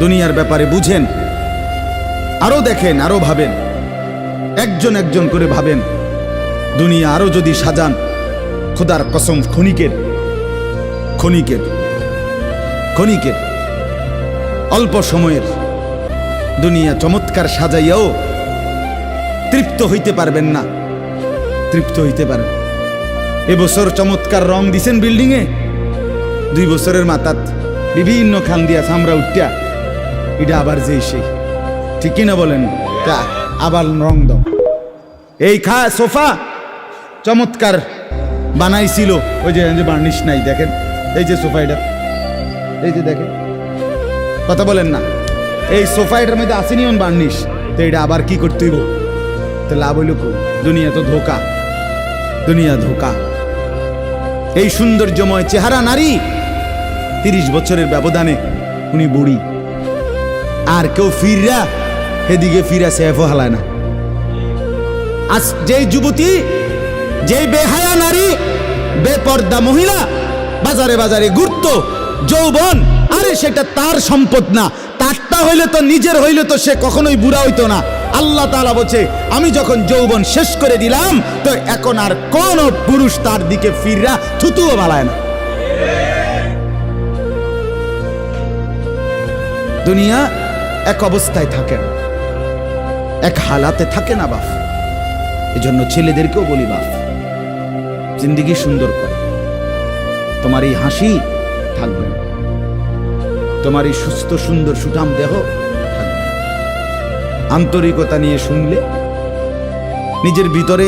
দুনিয়ার ব্যাপারে বুঝেন, আরো দেখেন, আরো ভাবেন, একজন একজন করে ভাবেন। দুনিয়া আরো যদি সাজান, খোদার কসম ক্ষণিকের ক্ষণিকের ক্ষণিকের অল্প সময়ের দুনিয়া চমৎকার সাজাইয়াও তৃপ্ত হইতে পারবেন না, তৃপ্ত হইতে পারবেন। এবছর চমৎকার রং দিছেন বিল্ডিংয়ে, 2 বছরের মাথাত বিভিন্ন খান দিয়া চামড়া উঠিয়া এটা আবার যে সেই, ঠিক কিনা বলেন? তা আবার রং দাও। এই সোফা চমৎকার বানাইছিল, ওই যে বার্নিশ নাই, দেখেন এই যে সোফা, এটা এই যে দেখেন, কথা বলেন না, এই সোফা এটার মধ্যে আসেনি বার্নিশ, তো এটা আবার কি করতে হইব? তো লাভ হইল কো? দুনিয়া তো ধোকা, দুনিয়া ধোকা। এই সৌন্দর্যময় চেহারা নারী 30 বছরের ব্যবধানে উনি বুড়ি, আর কেউ ফিররা এদিকে ফিরা সেফও হালায় না। আজ যেই যুবতী, যেই বেহায়া নারী, বেপর্দা মহিলা বাজারে বাজারে ঘুরতো, যৌবন, আরে সেটা তার সম্পদ না, তারটা হইলে তো নিজের হইলে তো সে কখনোই বুড়া হইতো না। আল্লাহ তাআলা বলছে, আমি যখন যৌবন শেষ করে দিলাম, তো এখন আর কোন পুরুষ তার দিকে ফিররা থুতুও বালায় না। দুনিয়া এক অবস্থায় থাকে না, এক হালাতে থাকে না বাপ। এজন্য ছেলেদেরকেও বলি, বাপ জিন্দেগি সুন্দর কর। তোমার এই হাসি থাকবে না, তোমার এই সুস্থ সুন্দর সুঠাম দেহ থাকবে। আন্তরিকতা নিয়ে শুনলে, নিজের ভিতরে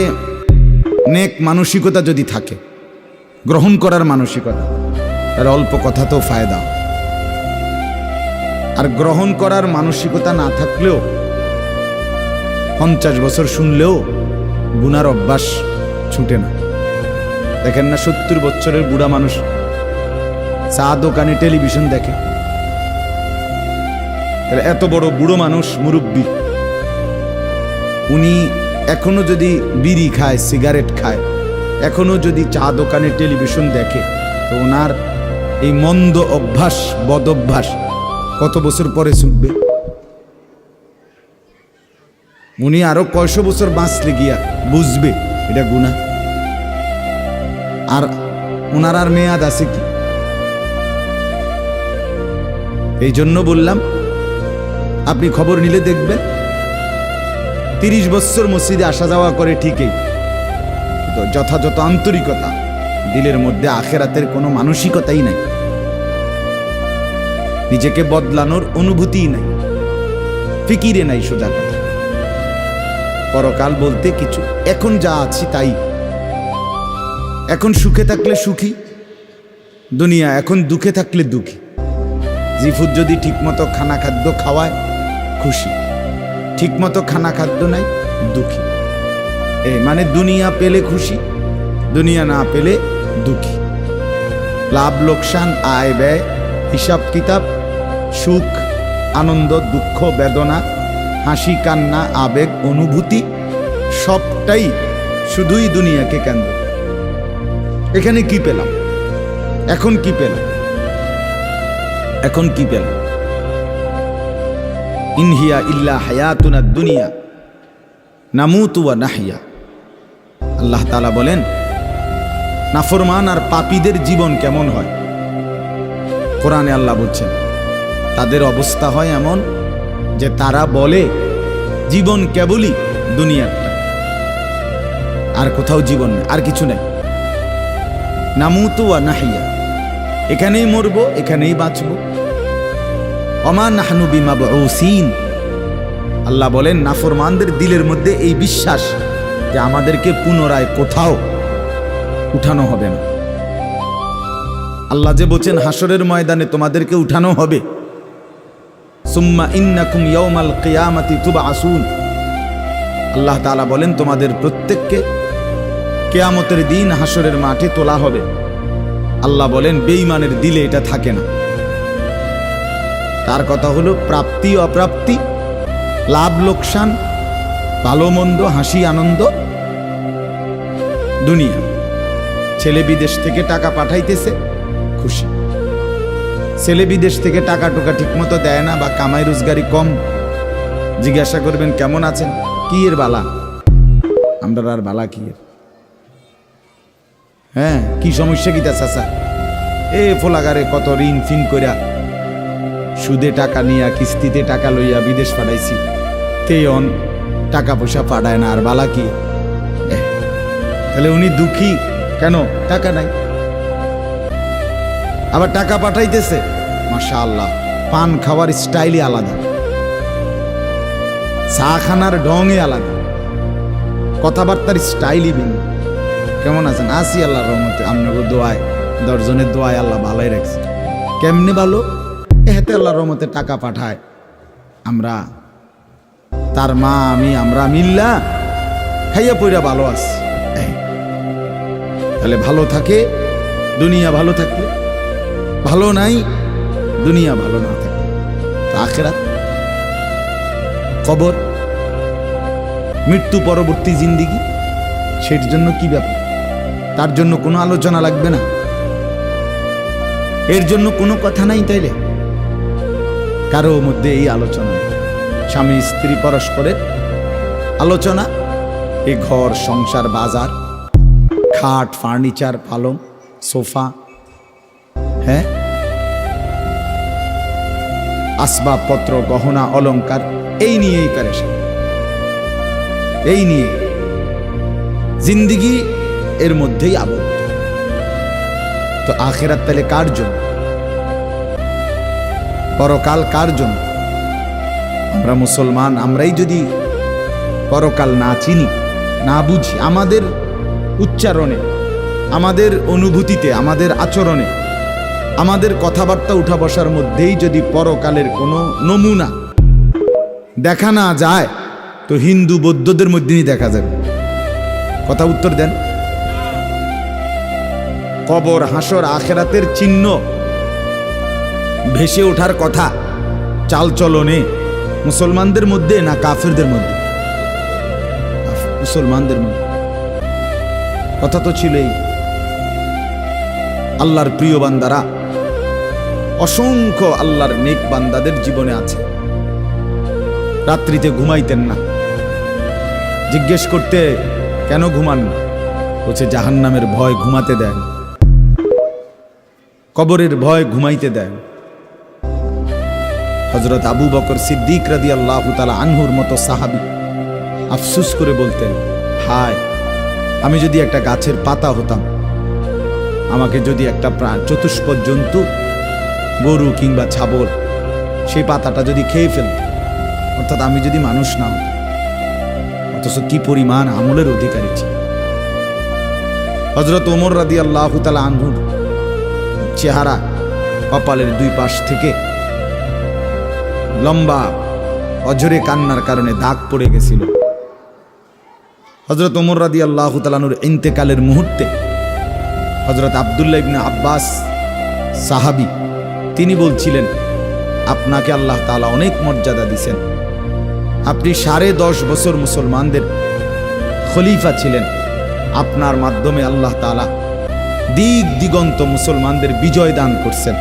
নেক মানসিকতা যদি থাকে, গ্রহণ করার মানসিকতা, তাহলে অল্প কথাতেও ফায়দা। আর গ্রহণ করার মানসিকতা না থাকলেও 50 বছর শুনলেও গুনার অভ্যাস ছুটে না। দেখেন না, 70 বছরের বুড়া মানুষ চা দোকানে টেলিভিশন দেখে। এত বড় বুড়ো মানুষ, মুরব্বী, উনি এখনো যদি বিড়ি খায়, সিগারেট খায়, এখনো যদি চা দোকানে টেলিভিশন দেখে, তো ওনার এই মন্দ অভ্যাস, বদ অভ্যাস কত বছর পরে ছুটবে? উনি আরো কয়শো বছর বাঁচলে গিয়া বুঝবে এটা গুনাহ। আর ওনার আর মেয়াদ আছে কি? এই জন্য বললাম, আপনি খবর নিলে দেখবেন 30 বছর মসজিদে আসা যাওয়া করে ঠিকই, কিন্তু যথাযথ আন্তরিকতা, দিলের মধ্যে আখেরাতের কোনো মানসিকতাই নাই, নিজেকে বদলানোর অনুভূতিই নাই, ফিকিরে নাই। সোজা কথা, পরকাল বলতে কিছু, এখন যা আছি তাই। এখন সুখে থাকলে সুখী দুনিয়া, এখন দুঃখে থাকলে দুঃখী। জিফুর যদি ঠিকমতো খানা খাদ্য খাওয়ায় খুশি, ঠিকমতো খানা খাদ্য নাই দুঃখী। মানে দুনিয়া পেলে খুশি, দুনিয়া না পেলে দুঃখী। লাভ লোকসান, আয় ব্যয়, হিসাব কিতাব, সুখ আনন্দ, দুঃখ বেদনা, হাসি কান্না, আবেগ অনুভূতি, সবটাই শুধুই দুনিয়াকে কেন্দ্র। এখানে কি পেলাম? এখন কি পেলাম? এখন কি পেলাম? ইনহিয়া ইল্লা হায়াতুনা দুনিয়া নামুতু ওয়া নাহইয়া। আল্লাহ তাআলা বলেন, নাফরমান আর পাপীদের জীবন কেমন হয়? কোরআনে আল্লাহ বলছেন, তাদের অবস্থা হয় এমন যে তারা বলে জীবন কেবলই দুনিয়াটা, আর কোথাও জীবন নেই, আর কিছু নেই। নামুতু ওয়া নাহইয়া, এখানেই মরবো, এখানেই বাঁচবো। ওমা নাহনু বিমাবউসিন। আল্লাহ বলেন, নাফরমানদের দিলের মধ্যে এই বিশ্বাস যে আমাদেরকে পুনরায় কোথাও উঠানো হবে না। আল্লাহ যে বলছেন হাসরের ময়দানে তোমাদেরকে উঠানো হবে, সুম্মা ইন্নাকুম ইয়াউমাল কিয়ামাতি তুবআসুন। আল্লাহ তাআলা বলেন, তোমাদের প্রত্যেককে কিয়ামতের দিন হাসরের মাঠে তোলা হবে। আল্লাহ বলেন, বেঈমানের দিলে এটা থাকে না। তার কথা হলো প্রাপ্তি অপ্রাপ্তি, লাভ লোকসান, ভালো মন্দ, হাসি আনন্দ, দুনিয়া। ছেলে বিদেশ থেকে টাকা পাঠাইতেছে, খুশি। ছেলে বিদেশ থেকে টাকা টুকা ঠিক মতো দেয় না বা কামাই রোজগারি কম, জিজ্ঞাসা করবেন কেমন আছেন, কি এর বালা, আমরা আর বালা কি এর, হ্যাঁ কি সমস্যা কি তা চাচা, এ ফোলাগারে কত ঋণ ফিন কইরা সুদে টাকা নিয়া কিস্তিতে টাকা লইয়া বিদেশ পাঠাইছি, তেয়ন টাকা পয়সা পাঠায় না, আর বালা কি। তাহলে উনি দুঃখী কেন, টাকা নাই, আবার টাকা পাঠাইতেছে মাশাআল্লাহ, পান খাওয়ার স্টাইলই আলাদা, চা খানার ঢঙে আলাদা, কথাবার্তার স্টাইলই ভিন্ন। কেমন আছেন, আসি আল্লাহর রহমতে, আপনাকে দোয়ায়, দশজনের দোয়ায় আল্লাহ ভালোই রাখছে। কেমনে ভালো, এতে আল্লাহর রহমতে টাকা পাঠায়, আমরা তার মা আমি আমরা মিল্লা খাইয়া পইরা ভালো আছি। তাহলে ভালো থাকে দুনিয়া, ভালো থাকলে ভালো নাই দুনিয়া, ভালো না থাকে তো আখিরাত, কবর, মৃত্যু পরবর্তী জিন্দিগি, সের জন্য কি ব্যাপার, তার জন্য কোনো আলোচনা লাগবে না, এর জন্য কোনো কথা নাই। তাইলে কারো মধ্যে এই আলোচনা, স্বামী স্ত্রী পরস্পরের আলোচনা, এই ঘর সংসার বাজার, খাট ফার্নিচার পালং সোফা, হ্যাঁ আসবাবপত্র গহনা অলংকার, এই নিয়েই পেরেশান, এই নিয়ে জিন্দিগি এর মধ্যেই আবদ্ধ। তো আখিরাত তাহলে কার জন্য, পরকাল কার জন্য? আমরা মুসলমান, আমরাই যদি পরকাল না চিনি না বুঝি, আমাদের উচ্চারণে, আমাদের অনুভূতিতে, আমাদের আচরণে, আমাদের কথাবার্তা উঠা বসার মধ্যেই যদি পরকালের কোনো নমুনা দেখা না যায়, তো হিন্দু বৌদ্ধদের মধ্যেই দেখা যাবে। কথা উত্তর দেন। কবর হাসর আখেরাতের চিহ্ন ভেসে ওঠার কথা চালচলনে মুসলমানদের মধ্যে না কাফেরদের মধ্যে? মুসলমানদের মধ্যে। কথা তো ছিলই। আল্লাহর প্রিয় বান্দারা, অসংখ্য আল্লাহর নেক বান্দাদের জীবনে আছে, রাত্রিতে ঘুমাইতেন না। জিজ্ঞেস করতে কেন ঘুমান না, বলছে জাহান্নামের ভয় ঘুমাতে দেয়, কবরের ভয় ঘুমাইতে দেয়। হযরত আবু বকর সিদ্দিক রাদিয়াল্লাহু তাআলা আনহুর মতো সাহাবী আফসোস করে বলতেন, হায় আমি যদি একটা গাছের পাতা হতাম, আমাকে যদি একটা চতুষ্পদ জন্তু গরু কিংবা ছাগল সেই পাতাটা যদি খেয়ে ফেলত, অর্থাৎ আমি যদি মানুষ না হতাম। অথচ কি পরিমাণ আমলের অধিকারী ছিল। হযরত ওমর রাদিয়াল্লাহু তাআলা আনহুর চেহারা কপালের দুই পাশ থেকে লম্বা অঝরে কান্নার কারণে দাগ পড়ে গেছিল। হযরত ওমর রাদিয়াল্লাহু তাআলা আনহুর ইন্তেকালের মুহূর্তে হযরত আব্দুল্লাহ ইবনে আব্বাস সাহাবী, তিনি বলছিলেন, আপনাকে আল্লাহ তাআলা অনেক মর্যাদা দিয়েছেন, আপনি 10.5 বছর মুসলমানদের খলিফা ছিলেন, আপনার মাধ্যমে আল্লাহ তাআলা দিক দিগন্ত মুসলমানদের বিজয় দান করছেন।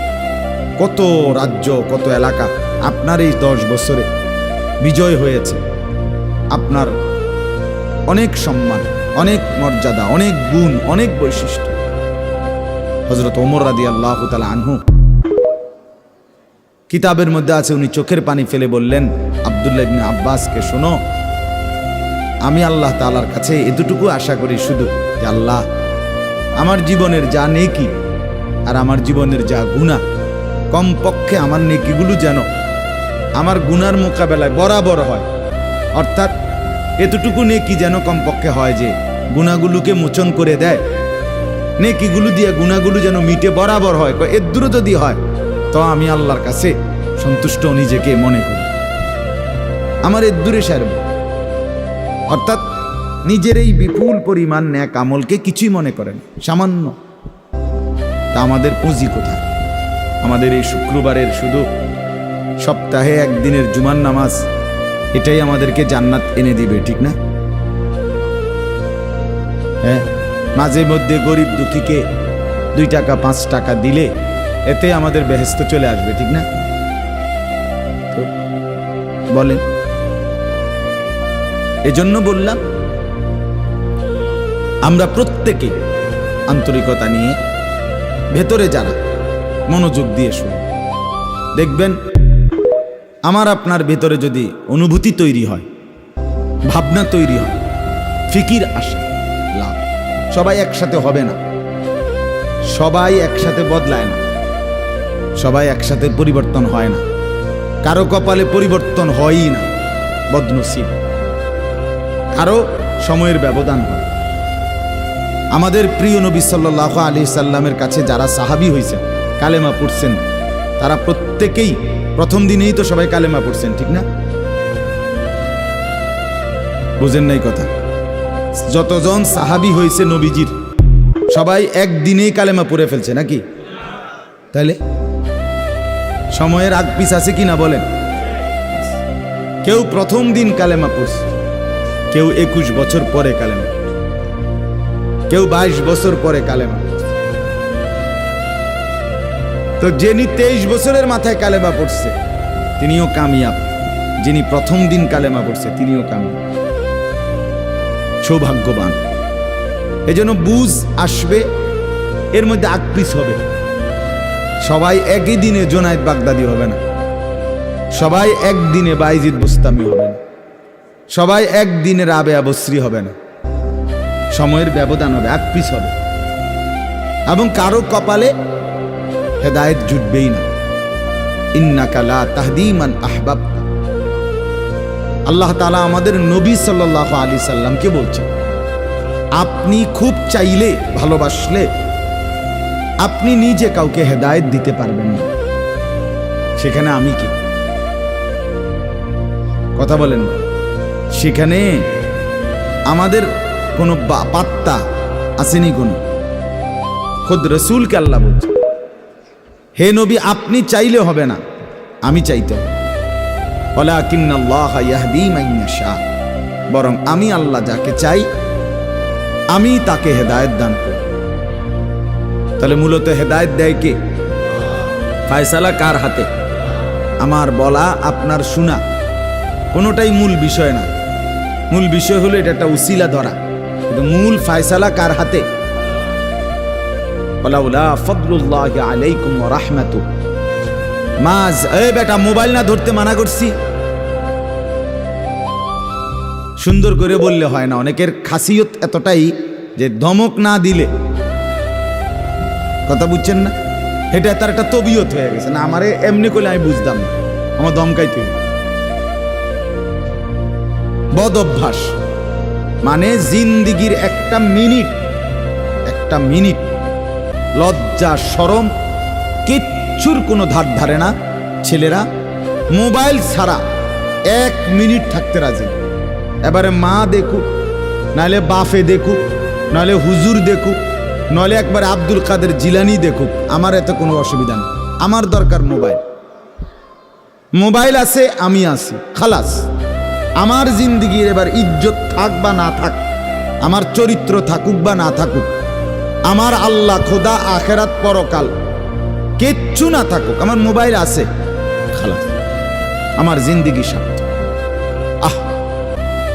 কত রাজ্য কত এলাকা আপনার এই 10 বছরে বিজয় হয়েছে। আপনার অনেক সম্মান, অনেক মর্যাদা, অনেক গুণ, অনেক বৈশিষ্ট্য। হযরত ওমর রাদিয়াল্লাহু তাআলা আনহু কিতাবের মধ্যে আছে, উনি চোখের পানি ফেলে বললেন আব্দুল্লাহ ইবনে আব্বাসকে, শোনো, আমি আল্লাহ তাআলার কাছে এতটুকু আশা করি শুধু যে আল্লাহ আমার জীবনের যা নেকি আর আমার জীবনের যা গুনাহ, কমপক্ষে আমার নেকিগুলো যেন আমার গুনার মোকাবেলায় বরাবর হয়। অর্থাৎ এতটুকু নেকি যেন কমপক্ষে হয় যে গুনাহগুলোকে মোচন করে দেয়, নেকিগুলো দিয়ে গুনাহগুলো যেন মিটে বরাবর হয়। এর দূরে যদি হয় তো আমি আল্লাহর কাছে সন্তুষ্ট নিজেকে মনে করি, আমার এর দূরে সারব। অর্থাৎ নিজের এই বিপুল পরিমাণ নেক আমলকে কিছুই মনে করেন, সামান্য। তা আমাদের পুঁজি কোথায়? আমাদের এই শুক্রবারের শুধু সপ্তাহে একদিনের জুমার নামাজ, এটাই আমাদেরকে জান্নাত এনে দিবে, ঠিক না? হ্যাঁ, মাঝে মধ্যে গরিব দুঃখীকে 2 টাকা 5 টাকা দিলে এতে আমাদের বেহেশত চলে আসবে, ঠিক না? তো বলেন, এজন্য বললাম আমরা প্রত্যেকে আন্তরিকতা নিয়ে ভেতরে যারা মনোযোগ দিয়ে শুনি, দেখবেন আমার আপনার ভেতরে যদি অনুভূতি তৈরি হয়, ভাবনা তৈরি হয়, ফিকির আসে, লাভ। সবাই একসাথে হবে না, সবাই একসাথে বদলায় না, সবাই একসাথে পরিবর্তন হয় না, কারো কপালে পরিবর্তন হয়ই না, বদনসিব। কারো সময়ের ব্যবধান হয়। আমাদের প্রিয় নবী সাল্লাল্লাহু আলাইহি সাল্লামের কাছে যারা সাহাবী হয়েছেন, কালেমা পড়ছেন, তারা প্রত্যেকেই প্রথম দিনেই তো সবাই কালেমা পড়ছেন, ঠিক না? বুঝেন নাই কথা? যতজন সাহাবী হয়েছে নবীজির, সবাই একদিনেই কালেমা পড়ে ফেলছে নাকি? তাহলে সময়ের আগ পিছ আছে কিনা বলেন? কেউ প্রথম দিন কালেমা পড়ছে, কেউ 21 বছর পরে কালেমা, কেউ 22 বছর পরে কালেমা পড়ছে। তো যিনি 23 বছরের মাথায় কালেমা পড়ছে তিনিও কামিয়াব, যিনি প্রথম দিন কালেমা পড়ছে তিনিও কামিয়াব, সৌভাগ্যবান। এজন্য বুঝ আসবে, এর মধ্যে আকপিস হবে। সবাই একই দিনে জোনায়েদ বাগদাদি হবে না, সবাই একদিনে বাইজিদ বুস্তামি হবে না, সবাই একদিনে রাবেয়া বসরি হবে না। সময়ের ব্যবধান হবে, আকপিস হবে, এবং কারো কপালে হেদায়েত জুটবেই না। ইন্নাকা লা তাহদি মান আহবাবতা। আল্লাহ তাআলা আমাদের নবী সাল্লাল্লাহু আলাইহি সাল্লামকে বলছেন, আপনি খুব চাইলে, ভালোবাসলে আপনি নিজে কাউকে হেদায়েত দিতে পারবেন না, সেখানে আমি কি? কথা বলেন। সেখানে আমাদের কোনো পাত্তা আসেনি কোনো। খুদ রসুলকে আল্লাহ বলছে, হে নবী আপনি চাইলে হবে না, আমি চাইতে হবে। ওয়ালাকিন্নাল্লাহ ইয়াহদি মান ইয়াশা, বরং আমি আল্লাহ যাকে চাই আমি তাকে হেদায়েত দান করি। তাহলে মূলত হেদায়েত দেয় কে? ফয়সালা কার হাতে? আমার বলা আপনার শোনা কোনোটাই মূল বিষয় না। মূল বিষয় হলো এটা একটা উসিলা ধরা, কিন্তু মূল ফয়সালা কার হাতে? ওয়ালাউলা ফাদলুল্লাহি আলাইকুম ওয়া রাহমাতু। মাজ এই বেটা মোবাইল না ধরতে মানা করছি। সুন্দর করে বললে হয় না, অনেকের খাসিয়ত এতটাই যে ধমক না দিলে, কথা বুঝছেন না, এটা তার একটা তবিয়ত হয়ে গেছে। না আমারে এমনি করলে আমি বুঝতাম না, আমার ধমকাইতে বদ অভ্যাস। মানে জিন্দিগির একটা মিনিট লজ্জা শরম কিচ্ছুর কোনো ধার ধারে না। ছেলেরা মোবাইল ছাড়া 1 মিনিট থাকতে রাজি। এবারে মা দেখুক, নাহলে বাফে দেখুক, নাহলে হুজুর দেখুক, নাহলে একবারে আব্দুল কাদের জিলানি দেখুক, আমার এতে কোনো অসুবিধা নেই। আমার দরকার মোবাইল। মোবাইল আছে, আমি আছি, খালাস। আমার জিন্দিগির এবার ইজ্জত থাক বা না থাক, আমার চরিত্র থাকুক বা না থাকুক, আমার আল্লাহ খোদা আখেরাত পরকাল কিচ্ছু না থাকুক, আমার মোবাইল আছে, খালাস। আমার জিন্দিগি সার্থক।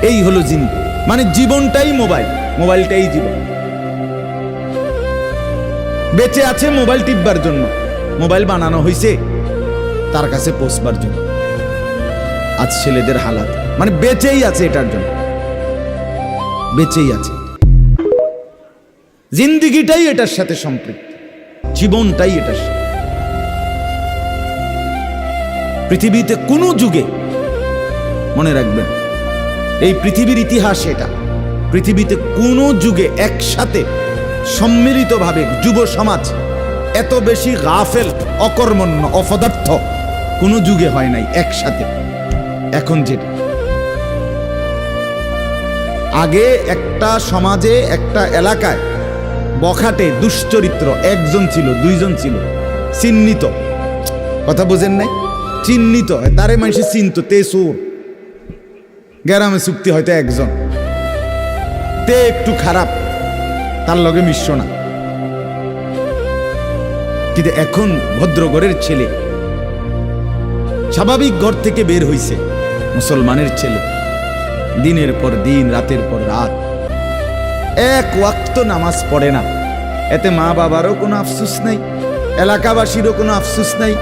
এই হলো জিন্দিগি, মানে জীবনটাই মোবাইল, মোবাইলটাই জীবন। বেঁচে আছে মোবাইল টিপবার জন্য, মোবাইল বানানো হয়েছে তার কাছে পৌঁছবার জন্য। আজ ছেলেদের হালাত মানে বেঁচেই আছে এটার জন্য, বেঁচেই আছে। জিন্দিগিটাই এটার সাথে সম্পৃক্ত, জীবনটাই এটার সাথে। পৃথিবীতে কোনো যুগে, মনে রাখবেন এই পৃথিবীর ইতিহাস এটা, পৃথিবীতে কোনো যুগে একসাথে সম্মিলিতভাবে যুব সমাজ এত বেশি গাফেল, অকর্মণ্য, অপদার্থ কোনো যুগে হয় নাই একসাথে। এখন যেটা আগে একটা সমাজে, একটা এলাকায় বখাটে দুশ্চরিত্র একজন ছিল, দুইজন ছিল, চিহ্নিত, কথা বোঝেন নাই, চিহ্নিত, তারে মানুষে চিনত, তে সুর। গ্রামে চুক্তি হয়তো একজন, তে একটু খারাপ, তার লগে মিশ্র না। কিন্তু এখন ভদ্রঘরের ছেলে, স্বাভাবিক ঘর থেকে বের হইছে মুসলমানের ছেলে, দিনের পর দিন, রাতের পর রাত এক ওয়াক্ত নামাজ পড়ে না। এতে মা বাবারও কোনো আফসোস নাই, এলাকাবাসীরও কোনো আফসোস নাই,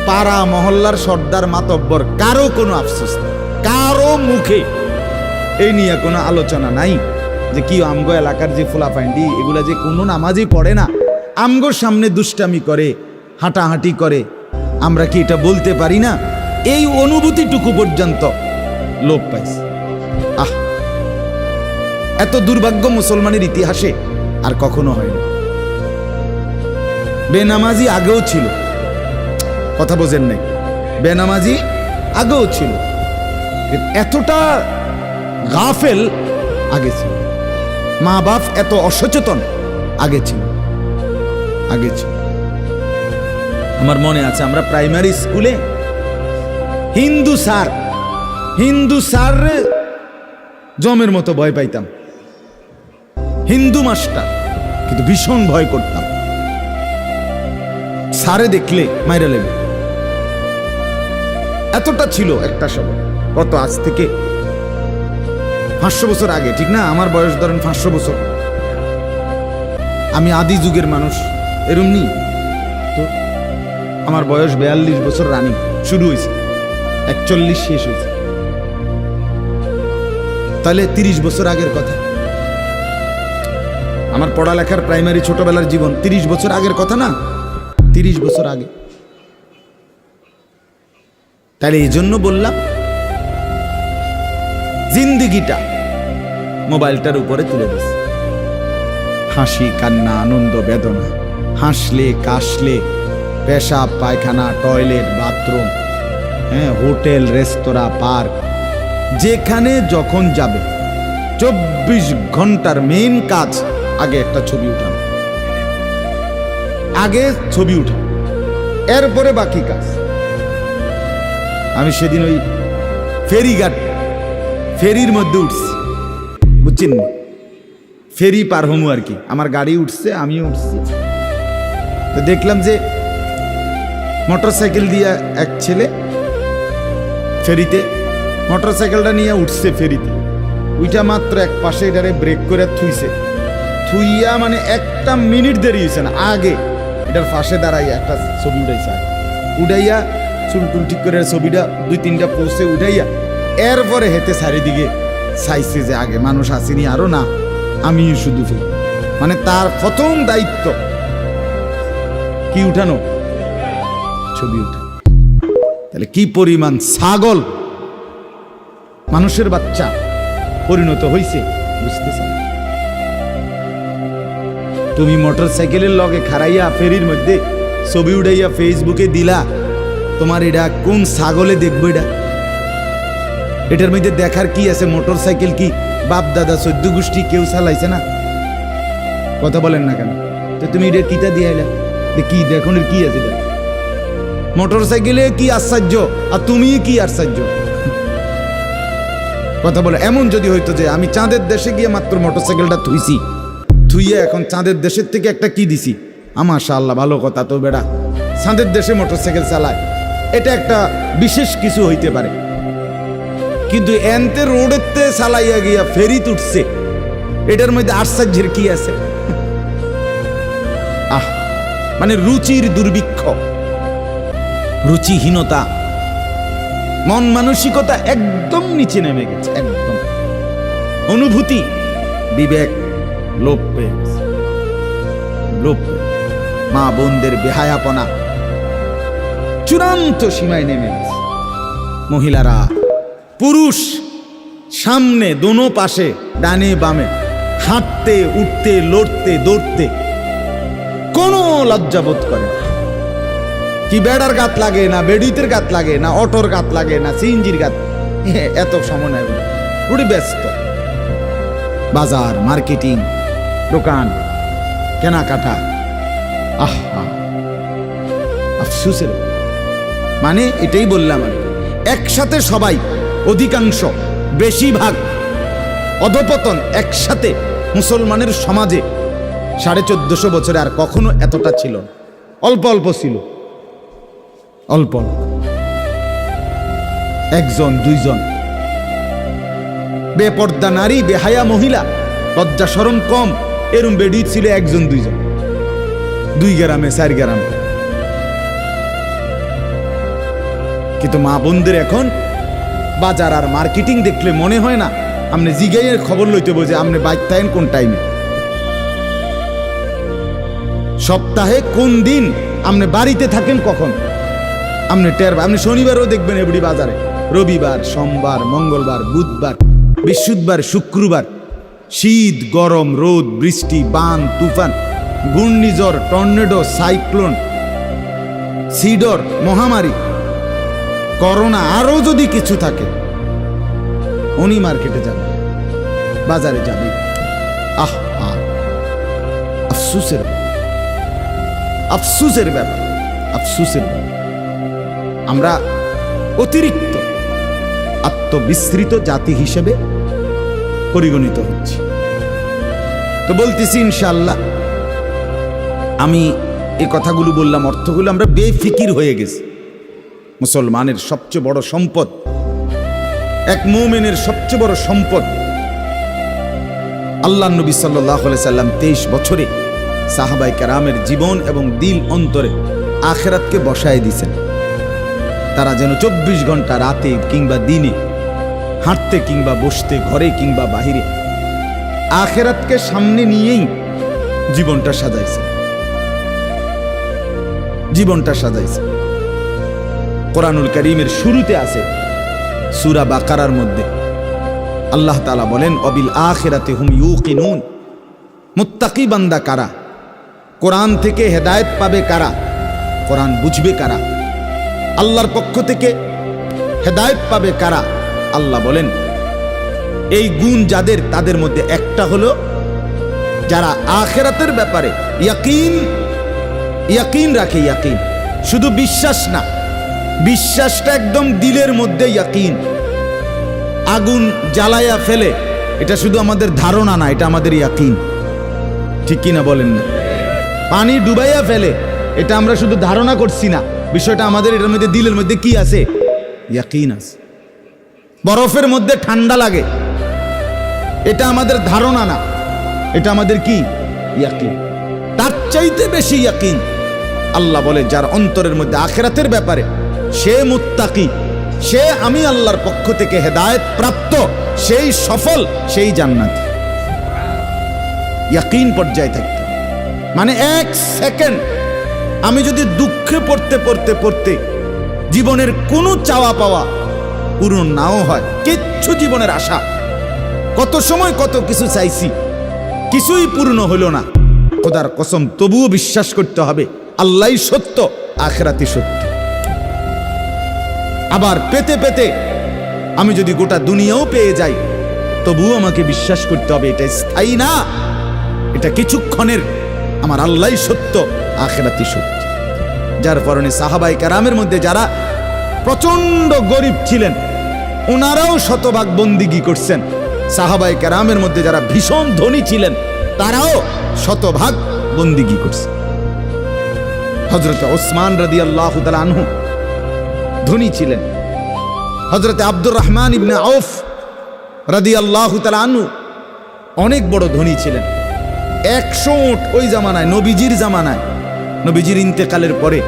পাড়া মহল্লার সর্দার মাতব্বর কারো কোনো আফসোস নাই, কারো মুখে এই নিয়ে কোনো আলোচনা নাই যে কি আমগো এলাকার যে ফুলাফাইন্ডি এগুলা যে কোনো নামাজই পড়ে না, আমগোর সামনে দুষ্টামি করে, হাঁটাহাঁটি করে, আমরা কি এটা বলতে পারি না? এই অনুভূতিটুকু পর্যন্ত লোপ পাইছে। আহ, এত দুর্ভাগ্য মুসলমানের ইতিহাসে আর কখনো হয়নি। বেনামাজি আগেও ছিল, কথা বোঝেন নাই, বেনামাজি আগেও ছিল, এতটা গাফেল আগে ছিল, মা বাপ এত অসচেতন আগে ছিল। আমার মনে আছে আমরা প্রাইমারি স্কুলে হিন্দু স্যার জমের মতো ভয় পাইতাম, হিন্দু মাস্টার, কিন্তু ভীষণ ভয় করতাম। স্যারে দেখলে মাইরা লেবে, এতটা ছিল একটা সময়। কত আজ থেকে 500 বছর আগে, ঠিক না? আমার বয়স ধরেন 500 বছর, আমি আদি যুগের মানুষ, এরম নি তো। আমার বয়স 42 বছর রানিং, শুরু হয়েছে 41 শেষ হয়েছে, তাহলে 30 বছর আগের কথা। আমার পড়ালেখার প্রাইমারি ছোটবেলার জীবন 30 বছর আগের কথা না, 30 বছর আগে। তাহলে এই জন্য বললাম জিন্দিগিটা মোবাইলটার উপরে তুলে দিস, হাসি কান্না আনন্দ বেদনা, হাসলে কাশলে, পেশাব পায়খানা টয়লেট বাথরুম, হ্যাঁ, হোটেল রেস্তোরাঁ পার্ক, যেখানে যখন যাবে 24 ঘন্টার মেইন কাজ আগে একটা ছবি উঠানো, আগে ছবি উঠা, এরপরে বাকি কাজ। আমি সেদিন ওই ফেরির মধ্যে উঠছি, বুঝছেন, ফেরি পার হমু আর কি, আমার গাড়ি উঠছে, আমিও উঠছি, তো দেখলাম যে মোটরসাইকেল দিয়ে এক ছেলে ফেরিতে মোটরসাইকেলটা নিয়ে উঠছে ফেরিতে, ওইটা মাত্র এক পাশে এটারে ব্রেক করে থুইয়া মানে 1 মিনিট দেরি হয়েছে না, আগে এটার পাশে দাঁড়াইয়া একটা ছবি উঠাইছে, উঠাইয়া চুল টুল ঠিক করে ছবিটা 2-3টা পোস্টে উঠাইয়া এরপরে হেঁটে চারিদিকে চাইছে যে আগে মানুষ আসেনি আরো না, আমিও শুধু ফেরি। মানে তার প্রথম দায়িত্ব কি উঠানো, ছবি উঠা। তাহলে কি পরিমাণ ছাগল মানুষের বাচ্চা পরিণত হয়েছে বুঝতেছ? তুমি মোটরসাইকেলের লগে খাড়াইয়া ফেরির মধ্যে ছবি উঠাইয়া ফেসবুকে দিলা, তোমার এটা কোন ছাগলে দেখবো? এটার মধ্যে দেখার কি আছে? মোটরসাইকেল কি বাপ দাদা 14 গোষ্ঠী কেউ চালাইছে না? কথা বলেন না কেন? তো তুমি এটা কিটা দিয়ে আইলা, কি দেখুন কি আছে? মোটরসাইকেলে কি আশ্চর্য, আর তুমি কি আশ্চর্য? কথা বলে এমন যদি হইতো যে আমি চাঁদের দেশে গিয়ে মাত্র মোটরসাইকেলটা থুইয়া এখন চাঁদের দেশের থেকে একটা কি দিছি, মাশাআল্লাহ ভালো কথা তো বেড়া, চাঁদের দেশে মোটরসাইকেল চালায়, এটা একটা বিশেষ কিছু হইতে পারে। কিন্তু এনতে রোডেতে চালাইয়া গিয়া ফেরি উঠছে, এটার মধ্যে আশ্চর্যের কি আছে? মানে রুচির দুর্ভিক্ষ, রুচিহীনতা, মন মানসিকতা একদম নিচে নেমে গেছে, একদম অনুভূতি বিবেক লোপ পেয়ে গেছে, লোপ। মা বোনদের বেহায়াপনা চূড়ান্ত সীমায় নেমে গেছে। মহিলারা পুরুষ সামনে দোনো পাশে ডানে বামে হাঁটতে উঠতে লড়তে দৌড়তে কোনো লজ্জাবোধ করে না। কি বেড়ার গাত লাগে না, বেডিতের গাত লাগে না, অটোর গাত লাগে না, সিএনজির গাত, এত সময় নেই, পুরো ব্যস্ত। বাজার মার্কেটিং, দোকান কেনাকাটা, আফসোসের। মানে এটাই বললাম আমি, একসাথে সবাই, অধিকাংশ বেশিরভাগ অধপতন একসাথে মুসলমানের সমাজে 1450 বছরে আর কখনো এতটা ছিল না। অল্প অল্প ছিল, অল্প অল্প, একজন দুইজন। বেপর্দা নারী, বেহায়া মহিলা, লজ্জা শরম কম, এরম বেডি ছিল একজন দুইজন, 2 গ্রামে 4 গ্রামে। কিন্তু মা বোনদের এখন বাজার আর মার্কেটিং দেখলে মনে হয় না আপনি জিগাইয়ের খবর লইতে বোঝে আপনি বাইক থাকেন কোন টাইমে, সপ্তাহে কোন দিন আপনি বাড়িতে থাকেন কখন আপনি টের। আপনি শনিবারও দেখবেন এবড়ি বাজারে, রবিবার, সোমবার, মঙ্গলবার, বুধবার, বৃহস্পতিবার, শুক্রবার, শীত, গরম, রোদ, বৃষ্টি, বান, তুফান, ঘূর্ণিঝড়, টর্নেডো, সাইক্লোন, সিডর, মহামারী, করোনা, আরো যদি কিছু থাকে, উনি মার্কেটে যাবে, বাজারে যাবে। আফসুসের আফসুসের ব্যাপার, আফসুসের ব্যাপার। আমরা অতিরিক্ত আত্মবিস্মৃত জাতি হিসেবে পরিগণিত হচ্ছি। তো বলতেছি ইনশাআল্লাহ, আমি এই কথাগুলো বললাম, অর্থগুলো আমরা বেফিকির হয়ে গেছি। মুসলমানের সবচেয়ে বড় সম্পদ, এক মুমিনের সবচেয়ে বড় সম্পদ, আল্লাহ নবী সাল্লাল্লাহু আলাইহি সাল্লাম 23 বছরে সাহাবায়ে কেরামের জীবন এবং দিল অন্তরে আখিরাতকে বসায় দিয়েছেন। তারা যেন 24 ঘন্টা রাতে কিংবা দিনে, হাঁটতে কিংবা বসতে, ঘরে কিংবা বাহিরে, আখিরাতকে সামনে নিয়েই জীবনটা সাজাইছে, জীবনটা সাজাইছে। কোরআনুল কারীমের শুরুতে আছে সূরা বাকারার মধ্যে আল্লাহ তাআলা বলেন, অবিল আখিরাতি হুম ইউকিনুন। মুত্তাকি বান্দা কারা? কোরআন থেকে হেদায়েত পাবে কারা? কোরআন বুঝবে কারা? আল্লাহর পক্ষ থেকে হেদায়েত পাবে কারা? আল্লাহ বলেন, এই গুণ যাদের, তাদের মধ্যে একটা হলো যারা আখিরাতের ব্যাপারে ইয়াকিন রাখে। ইয়াকিন শুধু বিশ্বাস না, বিশ্বাসটা একদম দিলের মধ্যে ইয়াকিন। আগুন জ্বালায়া ফেলে, এটা শুধু আমাদের ধারণা না, এটা আমাদের ইয়াকিন। ঠিক কিনা বলেন না? পানি ডুবাইয়া ফেলে, এটা আমরা শুধু ধারণা করছি না, বিষয়টা আমাদের এটার মধ্যে দিলের মধ্যে কি আছে? ইয়াকিন আছে। বরফের মধ্যে ঠান্ডা লাগে, এটা আমাদের ধারণা না, এটা আমাদের কি? ইয়াকিন। তার চাইতে বেশি ইয়াকিন আল্লাহ বলে যার অন্তরের মধ্যে আখিরাতের ব্যাপারে, সে মুত্তাকি, সে আমি আল্লাহর পক্ষ থেকে হেদায়েত প্রাপ্ত, সেই সফল, সেই জান্নাতি। ইয়াকিন পর্যায়ে থাকতে মানে 1 সেকেন্ড আমি যদি দুঃখে পড়তে পড়তে পড়তে জীবনের কোনো চাওয়া পাওয়া পূরণ নাও হয়, কিচ্ছু জীবনের আশা, কত সময় কত কিছু চাইছি, কিছুই পূর্ণ হলো না, খোদার কসম তবুও বিশ্বাস করতে হবে আল্লাহই সত্য, আখিরাতই সত্য। আবার পেতে পেতে আমি যদি গোটা দুনিয়াও পেয়ে যাই, তবুও আমাকে বিশ্বাস করতে হবে এটা স্থায়ী না, এটা কিছুক্ষণের, আমার আল্লাহই সত্য, আখিরাতই সত্য। যার কারণে সাহাবায়ে কেরামের মধ্যে যারা প্রচন্ড গরিব ছিলেন, ওনারাও শতভাগ বন্দিগি করছেন। সাহাবায়ে কেরামের মধ্যে যারা ভীষণ ধনী ছিলেন, তারাও শতভাগ বন্দিগি করছেন। হযরত ওসমান রাদিয়াল্লাহু তাআলা আনহু ধনী ছিলেন। হযরত আব্দুর রহমান ইবনে আউফ রাদিয়াল্লাহু তাআলা আনহু অনেক বড় ধনী ছিলেন। 100 উট ওই জামানায়, নবীজির জামানায়, নবীজির ইন্তেকালের পরে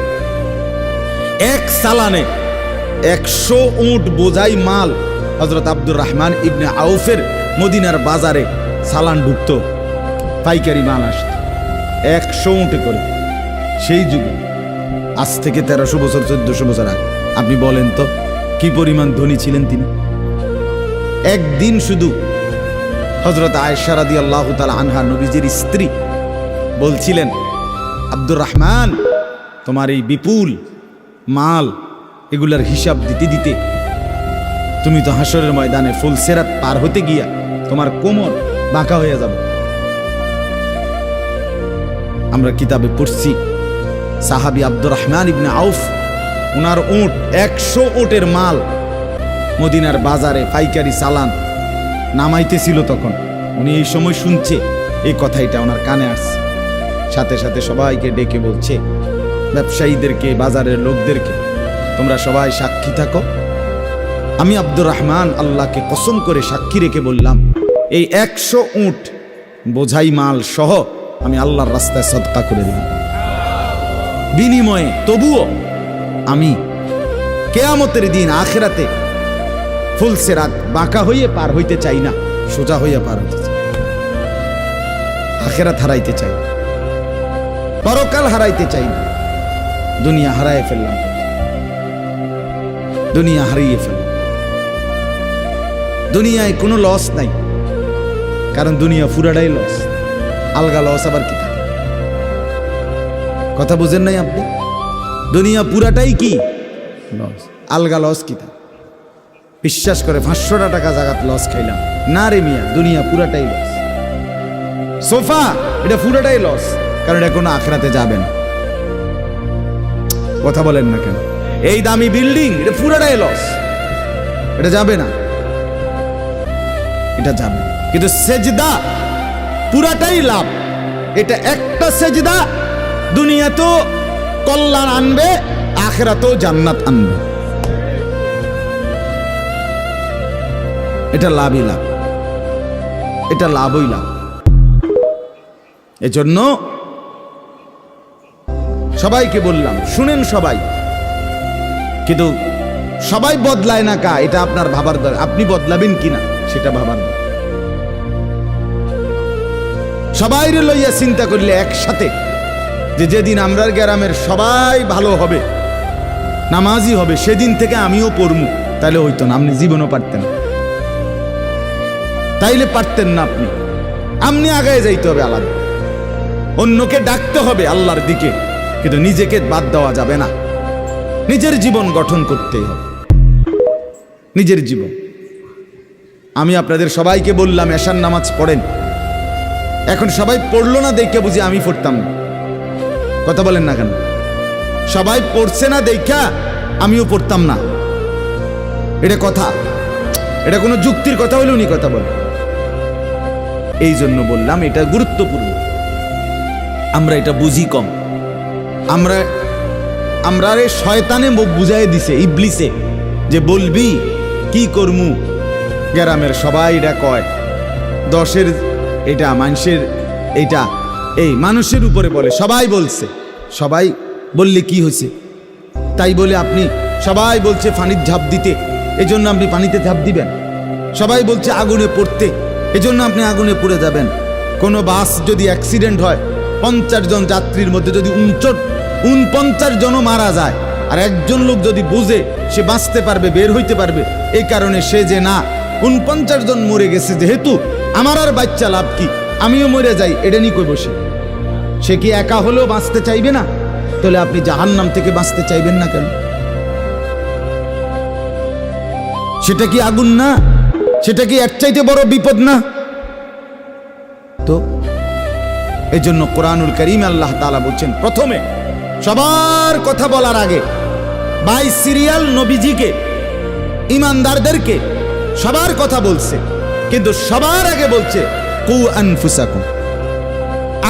এক সালানে 100 উট বোঝাই মাল হযরত আব্দুর রহমান ইবনে আউফের মদিনার বাজারে সালান ঢুকতো, পাইকারি মাল আসতো 100 উটে করে। সেই যুগে, আজ থেকে 1300 বছর 1400 বছর আগে, আপনি বলেন তো কি পরিমাণ ধনী ছিলেন তিনি। একদিন শুধু হযরত আয়েশা রাদিয়াল্লাহু তাআলা আনহা, নবীজির স্ত্রী, বলছিলেন, আব্দুর রহমান, তোমার এই বিপুল মাল, এগুলার হিসাব দিতে দিতে তুমি তো হাসরের ময়দানে ফুলসিরাত পার হতে গিয়া তোমার কোমর বাঁকা হয়ে যাবে। আমরা কিতাবে পড়ছি সাহাবী আব্দুর রহমান ইবনে আউফ, ওনার উট 100 উটের মাল মদিনার বাজারে পাইকারি চালান নামাইতেছিল। তখন উনি এই সময় শুনছে এই কথাটা, ওনার কানে আসছে, সাথে সাথে সবাইকে ডেকে বলছে, ব্যবসায়ীদেরকে, বাজারের লোকদেরকে, তোমরা সবাই সাক্ষী থাকো। আমি আব্দুর রহমান আল্লাহকে কসম করে সাক্ষী রেখে বললাম, এই 100 উট বোঝাই মাল সহ আমি আল্লাহর রাস্তায় সদকা করে দিলাম। বিনিময়ে তবুও আমি কেয়ামতের দিন আখিরাতে ফুলসিরাত বাঁকা হয়ে পার হইতে চাই না, সোজা হইয়া পার হইতে চাই। আখিরাত হারাইতে চাই, পরকাল হারাইতে চাই না। দুনিয়া হারাই ফেললাম, দুনিয়া হারিয়ে ফেললাম। দুনিয়ায় কোনো লস নাই, কারণ দুনিয়া পুরাটাই লস। আলগা লস আবার কি থাকে? কথা বুঝেন নাই আপনি? দুনিয়া পুরাটাই কি লস, আলগা লস কি থাকে? বিশ্বাস করে 500 টাকা জায়গাত লস খাইলাম না রে মিয়া, দুনিয়া পুরাটাই লস। সোফা এটা পুরাটাই লস, কারণ এটা কোনো আখিরাতে যাবে না। কথা বলেন না কেন? এই দামি বিল্ডিং এটা পুরাটাই লস, এটা যাবে না, এটা যাবে। কিন্তু সেজদা পুরাটাই লাভ। এটা একটা সেজদা দুনিয়াতেও কল্যাণ আনবে, আখিরাতেও জান্নাত আনবে। এটা লাভই লাভ, এটা লাভই লাভ। এজন্য সবাইকে বললাম, শুনেন সবাই, কিন্তু সবাই বদলায় না কা, এটা আপনার ভাবার দরকার। আপনি বদলাবেন কিনা সেটা ভাবার দরকার। সবাই লইয়া চিন্তা করলে একসাথে যে যেদিন আমরা গ্রামের সবাই ভালো হবে, নামাজি হবে, সেদিন থেকে আমিও পড়মু, তাইলে হইতো না। আপনি জীবনও পারতেন, তাইলে পারতেন না। আপনি আগায় যাইতে হবে আলাদা, অন্যকে ডাকতে হবে আল্লাহর দিকে, কিন্তু নিজেকে বাদ দেওয়া যাবে না। নিজের জীবন গঠন করতেই হবে, নিজের জীবন। আমি আপনাদের সবাইকে বললাম এশার নামাজ পড়েন। এখন সবাই পড়লো না দেখে বুঝি আমি পড়তাম না। কথা বলেন না কেন? সবাই পড়ছে না দেখা আমিও পড়তাম না, এটা কথা? এটা কোনো যুক্তির কথা হইল? উনি কথা বলে। এই জন্য বললাম এটা গুরুত্বপূর্ণ। আমরা এটা বুঝি কম। আমরা শয়তানে বুঝাই দিছে, ইবলিসে, যে বলবি কি করমু, গ্রামের সবাই এটা কয়, 10-এর এটা মানুষের, এটা এই মানুষের উপরে বলে, সবাই বলছে। সবাই বললে কি হয়েছে? তাই বলে আপনি, সবাই বলছে পানির ঝাঁপ দিতে, এজন্য আপনি পানিতে ঝাঁপ দিবেন। সবাই বলছে আগুনে পড়তে, এজন্য আপনি আগুনে পড়ে যাবেন। কোনো বাস যদি অ্যাক্সিডেন্ট হয়, 50 জন যাত্রীর মধ্যে যদি 49 জনও মারা যায়, আর একজন লোক যদি বুঝে সে বাঁচতে পারবে, বের হইতে পারবে, এই কারণে সে যে না 49 জন মরে গেছে, যেহেতু আমার আর বাচ্চা লাভ কি, আমিও মরে যাই, এটা নিয়ে কই বসে, সে কি একা হলেও বাঁচতে চাইবে না? তাহলে আপনি জাহান্নাম থেকে বাঁচতে চাইবেন না কেন? সেটা কি আগুন না? সেটা কি এর চাইতে বড় বিপদ না? তো এই জন্য কোরআনুল কারীমে আল্লাহ তাআলা বলছেন, প্রথমে সবার কথা বলার আগে বাই সিরিয়াল নবীজিকে, ইমানদারদেরকে সবার কথা বলছে, কিন্তু সবার আগে বলছে কু আনফুসাকুম।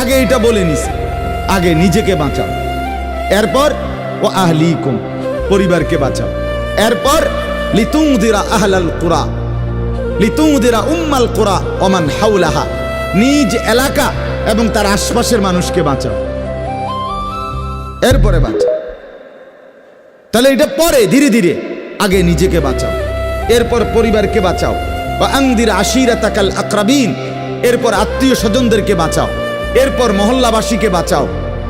আগে এটা বলে নিছে, আগে নিজেকে বাঁচাও, এরপর ও আহলিকুম, পরিবারকে বাঁচাও, এরপর লিতুনদিরা আহলাল কুরা, লিতুনদিরা উম্মাল কুরা ওমান হাওলাহা, নিজ এলাকা এবং তার আশপাশের মানুষকে বাঁচাও, এরপরে বাঁচাও। তাহলে এটা পরে ধীরে ধীরে, আগে নিজেকে বাঁচাও, এরপর পরিবারকে বাঁচাও। আনদির আশিরাতাকাল আকরাবিন, এরপর আত্মীয় স্বজনদেরকে বাঁচাও, এরপর মহল্লাবাসীকে বাঁচাও,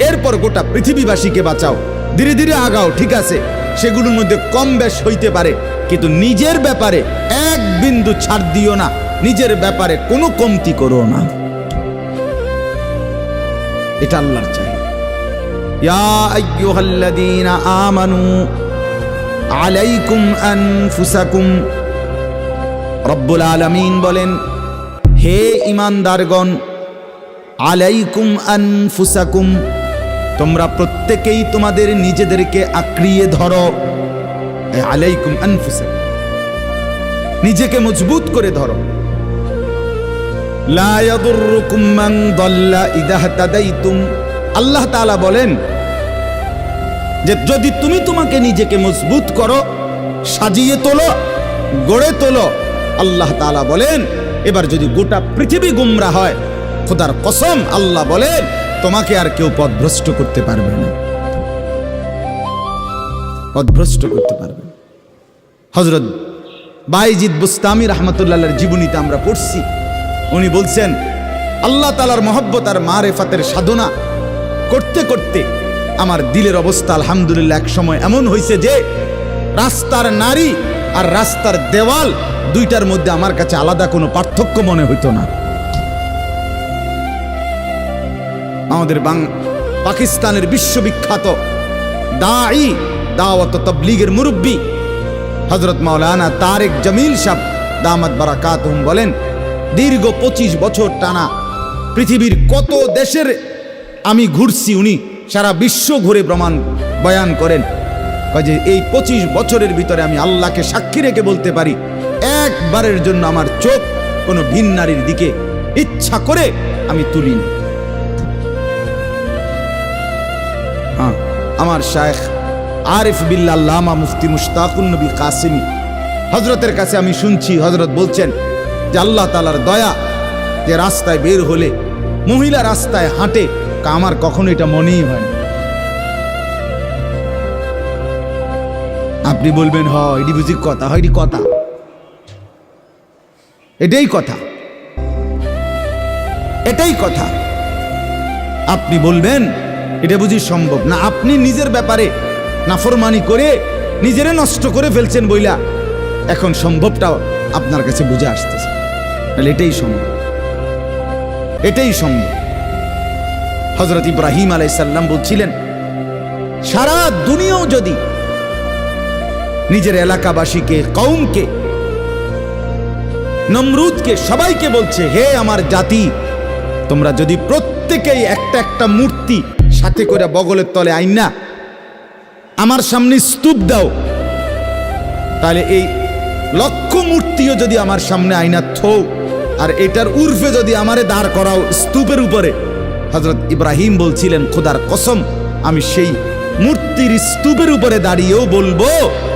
এরপর গোটা পৃথিবীবাসীকে বাঁচাও। ধীরে ধীরে আগাও, ঠিক আছে, সেগুলোর মধ্যে কম বেশ হইতে পারে, কিন্তু নিজের ব্যাপারে এক বিন্দু ছাড় দিও না, নিজের ব্যাপারে কোনো কমতি করো না। এটা আল্লাহর চাই। ইয়া আইয়ুহাল্লাযীনা আমানু আলাইকুম আনফুসাকুম, রব্বুল আলামিন বলেন, হে ঈমানদারগণ, আলাইকুম আনফুসাকুম, তোমরা প্রত্যেকেই তোমাদের নিজেদেরকে আঁকড়িয়ে ধরো। আলাইকুম আনফুসাকুম, নিজেকে মজবুত করে ধরো। লা ইয়াদুররুকুম মান দাল্লা ইযা ইহতাদাইতুম, আল্লাহ তাআলা বলেন, যে যদি তুমি তোমাকে নিজেকে মজবুত করো, সাজিয়ে তোলো, গড়ে তোলো, আল্লাহ তাআলা বলেন এবার যদি গোটা পৃথিবী গুমরা হয়, খোদার কসম আল্লাহ বলেন তোমাকে আর কেউ পথভ্রষ্ট করতে পারবে না, পথভ্রষ্ট করতে পারবে না। হযরত বাইজিদ বুস্তামি রাহমাতুল্লাহর জীবনীতে আমরা পড়ছি, উনি বলছেন আল্লাহ তাআলার মহব্বত আর মারেফাতের সাধনা করতে করতে আমার দিলের অবস্থা আলহামদুলিল্লাহ এক সময় এমন হয়েছে যে রাস্তার নারী আর রাস্তার দেওয়াল দুইটার মধ্যে আমার কাছে আলাদা কোনো পার্থক্য মনে হইতো না। আমাদের পাকিস্তানের বিশ্ববিখ্যাত দাঈ, দাওয়াত ও তাবলীগের মুরব্বী হযরত মাওলানা তারেক জামিল সাহেব দামাত বারাকাতুহুম বলেন, দীর্ঘ 25 বছর টানা পৃথিবীর কত দেশের আমি ঘুরছি, উনি সারা বিশ্ব ঘুরে প্রমাণ বয়ান করেন যে এই 25 বছরের ভিতরে আমি আল্লাহকে সাক্ষী রেখে বলতে পারি একবারের জন্য আমার চোখ কোনো ভিন নারীর দিকে ইচ্ছা করে আমি তুলিনি। হ্যাঁ, আমার শায়েখ আরিফ বিল্লাহ আল্লামা মুফতি মুশতাকুন নবী কাসেমি হযরতের কাছে আমি শুনছি, হযরত বলছেন যে আল্লাহ তাআলার দয়া যে রাস্তায় বের হলে মহিলা রাস্তায় হাঁটে, আমার কখনো এটা মনেই হয় না। আপনি বলবেন হ এটি বুঝি কথা, হয় এটি কথা, এটাই কথা, এটাই কথা। আপনি বলবেন এটা বুঝি সম্ভব না, আপনি নিজের ব্যাপারে নাফরমানি করে নিজেরে নষ্ট করে ফেলছেন বইলা এখন সম্ভবটাও আপনার কাছে বুঝে আসতেছে, তাহলে এটাই সম্ভব, এটাই সম্ভব। হযরত ইব্রাহিম আলাইহিস সালাম বলছিলেন সারা দুনিয়াও যদি নিজের এলাকাবাসীকে, কওমকে, নমরুদকে, সবাইকে বলছে হে আমার জাতি, তোমরা যদি প্রত্যেকেই একটা একটা মূর্তি সাথে করে বগলের তলে আইনা আমার সামনে স্তূপ দাও, তাহলে এই লক্ষ মূর্তিও যদি আমার সামনে আইনা থো আর এটার উর্ফে যদি আমারে দাঁড় করাও স্তূপের উপরে, হযরত ইব্রাহিম বলছিলেন খোদার কসম আমি সেই মূর্তির স্তূপের উপরে দাঁড়িয়েও বলবো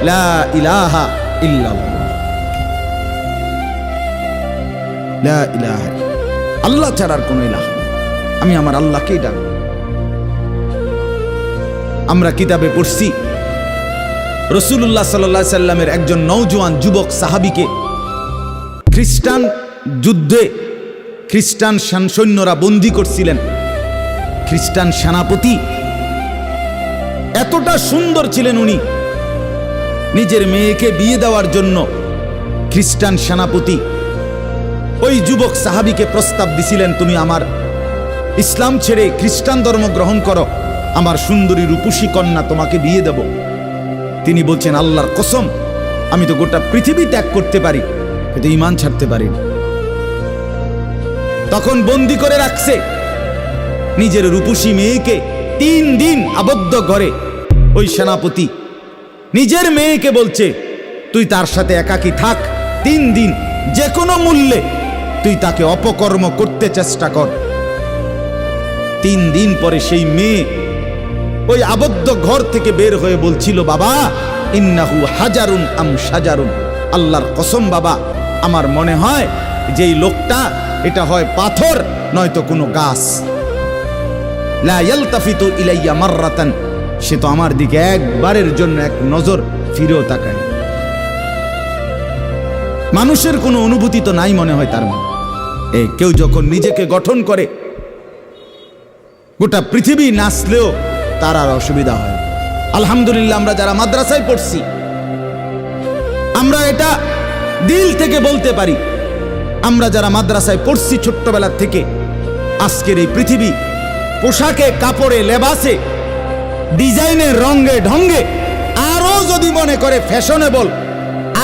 লা ইলাহা ইল্লাল্লাহ, লা ইলাহা, আল্লাহ ছাড়ার কোনো ইলাহ নেই, আমি আমার আল্লাহকেই ডাকব। আমরা কিতাবে পড়ছি রাসূলুল্লাহ সাল্লাল্লাহু আলাইহি সাল্লামের একজন নওজোয়ান যুবক সাহাবীকে খ্রিস্টান যুদ্ধে খ্রিস্টান সৈন্যরা বন্দী করছিলেন। খ্রিস্টান সেনাপতি এতটা সুন্দর ছিলেন, উনি নিজের মেয়েকে বিয়ে দেওয়ার জন্য খ্রিস্টান সেনাপতি ওই যুবক সাহাবীকে প্রস্তাব দিছিলেন, তুমি আমার ইসলাম ছেড়ে খ্রিস্টান ধর্ম গ্রহণ করো, আমার সুন্দরী রূপসী কন্যা তোমাকে বিয়ে দেব। তিনি বলছেন আল্লাহর কসম আমি তো গোটা পৃথিবী ত্যাগ করতে পারি কিন্তু ঈমান ছাড়তে পারি না। তখন বন্দী করে রাখছে নিজের রূপসী মেয়েকে 3 দিন আবদ্ধ ঘরে। ওই সেনাপতি নিজের মেয়েকে বলছে তুই তার সাথে একাকী থাক 3 দিন, যে কোনো মূল্যে তুই তাকে অপকর্ম করতে চেষ্টা কর। 3 দিন পরে সেই মেয়ে ওই আবদ্ধ ঘর থেকে বের হয়ে বলছিল বাবা ইন্নাহু হাজারুন আম শাজারুন, আল্লাহর কসম বাবা আমার মনে হয় যে এই লোকটা এটা হয় পাথর নয়তো কোনো গাছ। লা ইয়ালতাফিতু ইলাইয়া মাররাতান, সে তো আমার দিকে একবারের জন্য এক নজর ফিরেও তাকায়। মানুষের কোনো অনুভূতি তো নাই মনে হয় তার মনে। কেউ যখন নিজেকে গঠন করে গোটা পৃথিবী নাচলেও তার আর অসুবিধা হয়। আলহামদুলিল্লাহ আমরা যারা মাদ্রাসায় পড়ছি আমরা এটা দিল থেকে বলতে পারি, আমরা যারা মাদ্রাসায় পড়ছি ছোট্টবেলা থেকে, আজকের এই পৃথিবী পোশাকে, কাপড়ে, লেবাসে, ডিজাইনে, রঙে, ঢঙ্গে আরো যদি মনে করে ফ্যাশনেবল,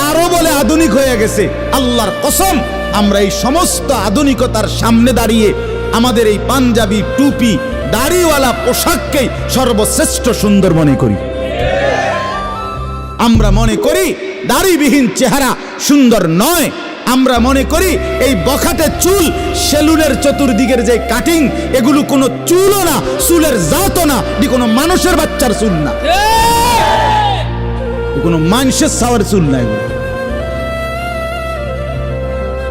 আরো বলে আধুনিক হয়ে গেছে, আল্লাহর কসম আমরা এই সমস্ত আধুনিকতার সামনে দাঁড়িয়ে আমাদের এই পাঞ্জাবি, টুপি, দাড়িওয়ালা পোশাককেই সর্বশ্রেষ্ঠ সুন্দর মনে করি। আমরা মনে করি দাড়িবিহীন চেহারা সুন্দর নয়, আমরা মনে করি এই বখাটে চুল, সেলুনের চতুর্দিকের যে কাটিং, এগুলো কোনো চুলও না, চুলের জাতও না, এটি কোনো মানুষের বাচ্চার চুল না, কোনো মানুষের সাওয়ার চুল না, এগুলো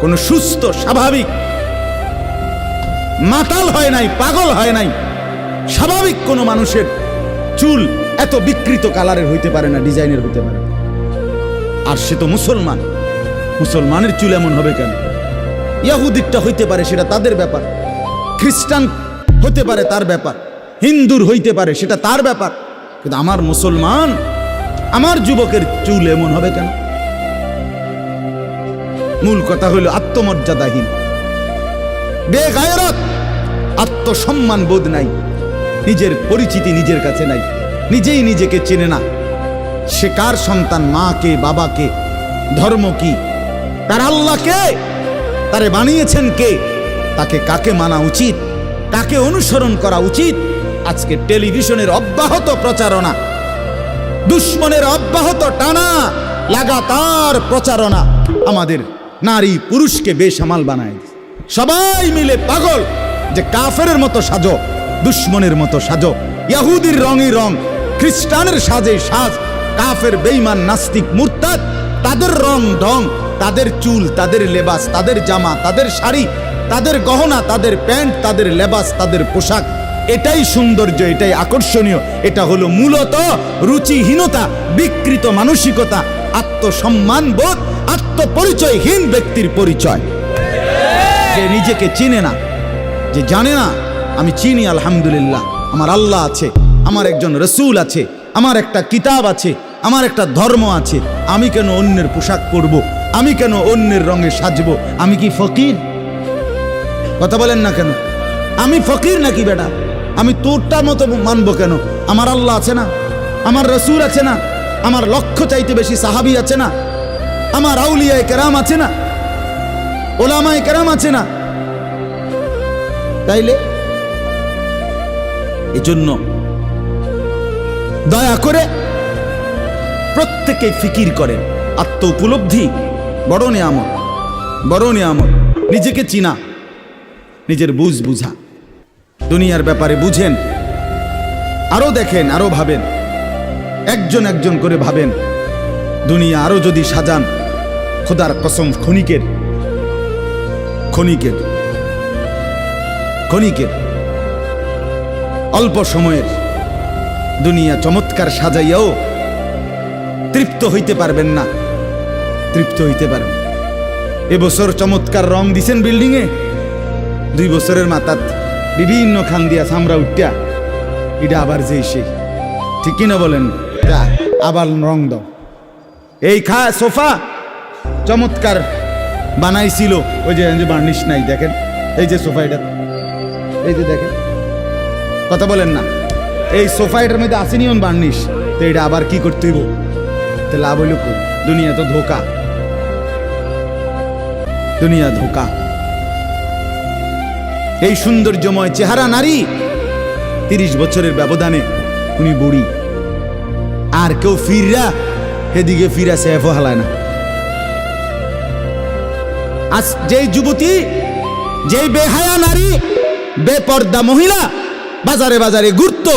কোনো সুস্থ স্বাভাবিক মাতাল হয় নাই, পাগল হয় নাই, স্বাভাবিক কোনো মানুষের চুল এত বিকৃত কালারের হইতে পারে না, ডিজাইনের হতে পারে না। আর সে তো মুসলমান, মুসলমানের চুল এমন হবে কেন? ইহুদিরটা হইতে পারে, সেটা তাদের ব্যাপার, খ্রিস্টান হতে পারে তার ব্যাপার, হিন্দুর হইতে পারে সেটা তার ব্যাপার, কিন্তু আমার মুসলমান, আমার যুবকের চুল এমন হবে কেন? মূল কথা হইল আত্মমর্যাদাহীন, বেগায়রত, আত্মসম্মান বোধ নাই, নিজের পরিচিতি নিজের কাছে নাই, নিজেই নিজেকে চেনে না। সে কার সন্তান, মা কে, বাবা কে, ধর্ম কি, তার আল্লাহ কে, তারে বানিয়েছেন কে, তাকে কাকে মানা উচিত, কাকে অনুসরণ করা উচিত। আজকে টেলিভিশনের অব্যাহত প্রচারণা, দুশ্মনের অব্যাহত টানা লাগাতার প্রচারণা আমাদের নারী পুরুষকে বেসামাল বানায়। সবাই মিলে পাগল যে কাফেরের মতো সাজো, দুশ্মনের মতো সাজো, ইহুদির রঙই রং, খ্রিস্টানের সাজে সাজ, কাফের বেঈমান নাস্তিক মুরতাদ তাদের রং ঢং, তাদের চুল, তাদের লেবাস, তাদের জামা, তাদের শাড়ি, তাদের গহনা, তাদের প্যান্ট, তাদের লেবাস, তাদের পোশাক, এটাই সৌন্দর্য, এটাই আকর্ষণীয়। এটা হলো মূলত রুচিহীনতা, বিকৃত মানসিকতা, আত্মসম্মান বোধ, আত্মপরিচয়হীন ব্যক্তির পরিচয়। যে নিজেকে চিনে না, যে জানে না আমি চিনি আলহামদুলিল্লাহ, আমার আল্লাহ আছে, আমার একজন রসুল আছে, আমার একটা কিতাব আছে, আমার একটা ধর্ম আছে, আমি কেন অন্যের পোশাক পরব, আমি কেন অন্যের রঙে সাজবো? আমি কি ফকির? কথা বলেন না কেন? আমি ফকির নাকি বেটা? আমি তোরটার মতো মানবো কেন? আমার আল্লাহ আছে না, আমার রসুল আছে না, আমার লক্ষ চাইতে বেশি সাহাবী আছে না, আমার আউলিয়ায়ে কেরাম আছে না, ওলামায়ে কেরাম আছে না। তাইলে এজন্য দয়া করে প্রত্যেকে ফিকির করেন, আত্ম উপলব্ধি বড় নিয়ামত, বড় নিয়ামত। নিজেকে চিনা, নিজের বুঝ বুঝা, দুনিয়ার ব্যাপারে বুঝেন, আরো দেখেন, আরো ভাবেন, একজন একজন করে ভাবেন। দুনিয়া আরো যদি সাজান, খোদার কসম ক্ষণিকের, ক্ষণিকের, ক্ষণিকের, অল্প সময়ের দুনিয়া চমৎকার সাজাইয়াও তৃপ্ত হইতে পারবেন না, তৃপ্ত হইতে পারবেন। এবছর চমৎকার রং দিছেন বিল্ডিং এ, 2 বছরের মাথাত বিভিন্ন খান দিয়া সামরা উঠিয়া এটা আবার যে সেই, ঠিক কিনা বলেন? আবার রং দাও। এই সোফা চমৎকার বানাইছিল, ওই যে বার্নিশ নাই, দেখেন এই যে সোফা, এটা এই যে দেখেন, কথা বলেন না, এই সোফা এটার মধ্যে আসেনি বার্নিশ, তো এটা আবার কি করতে হইব? তো লাভ হইল কই? দুনিয়া তো ধোকা, দুনিয়া ধোকা। এই সৌন্দর্যময় চেহারা নারী 30 বছরের ব্যবধানে উনি বুড়ি, আর কেউ ফিররা এদিকে ফিরা সেফ হালায় না। আজ যেই যুবতী, যেই বেহায়া নারী, বেপর্দা মহিলা বাজারে বাজারে ঘুরতো,